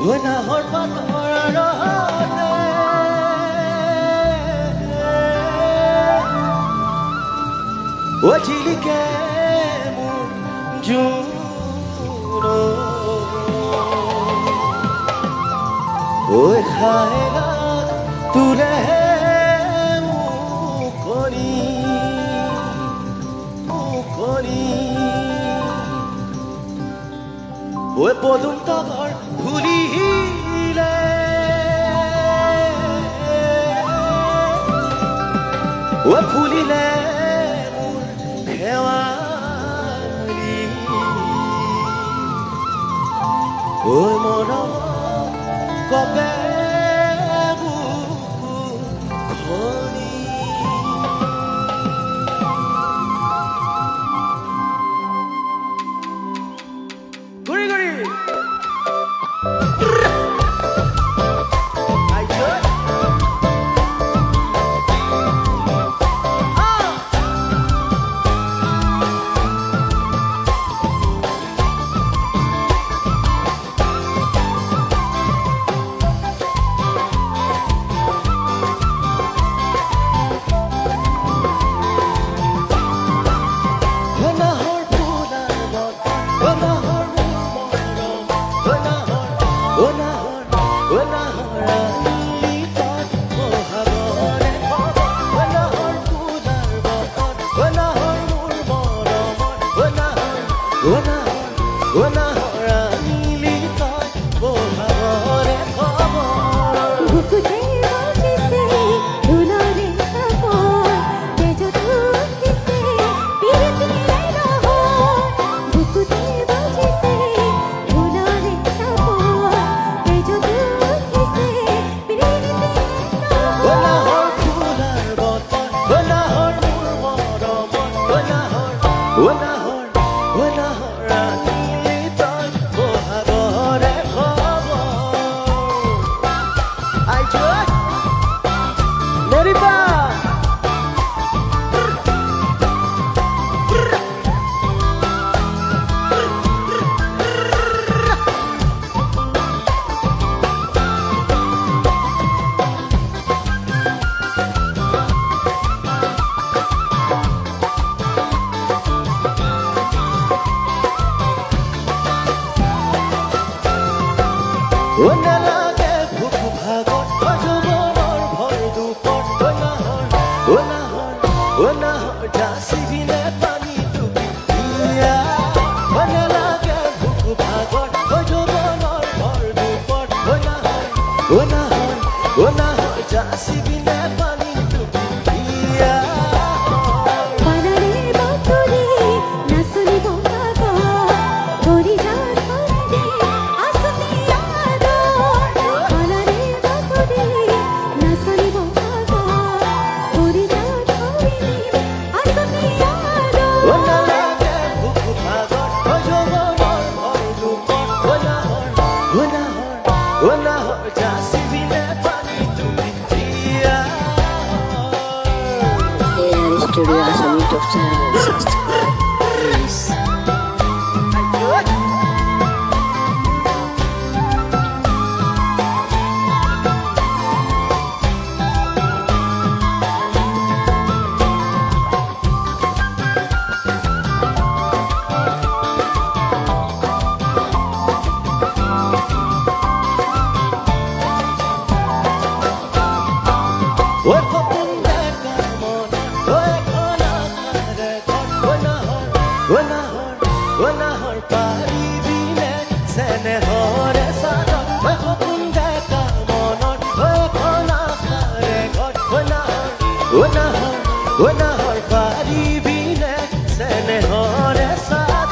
নাহৰ পাতৰ আৰতে ঝিলিকে মোৰ জোৰ খায়গা তোলে মুখনি পদুম তগৰ ফুলিলে ফুলিলে মোৰ শেৱালি মৰম কপে নালাগে ভোক ভাগত যৌৱনৰ ভৰ দুপৰ নাহৰ যাচিবিনে পানী টুপিয়া নালাগে ভোক ভাগত যৌৱনৰ ভৰ দুপৰ নাহৰ যাচিবিনে পানী Tupia Studio Asam YouTube channel. Subscribe, please. নাহৰ পাৰিবিনে চেনেহৰে চাদৰ সপোন দেখা মনত নাহৰে ঘৰ নাহৰ পাৰিবিনে চেনেহৰে চাদৰ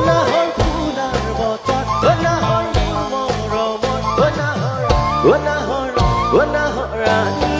নাহৰ ফুলাৰ বতৰ নাহৰ মৰমত নাহৰ ৰাণী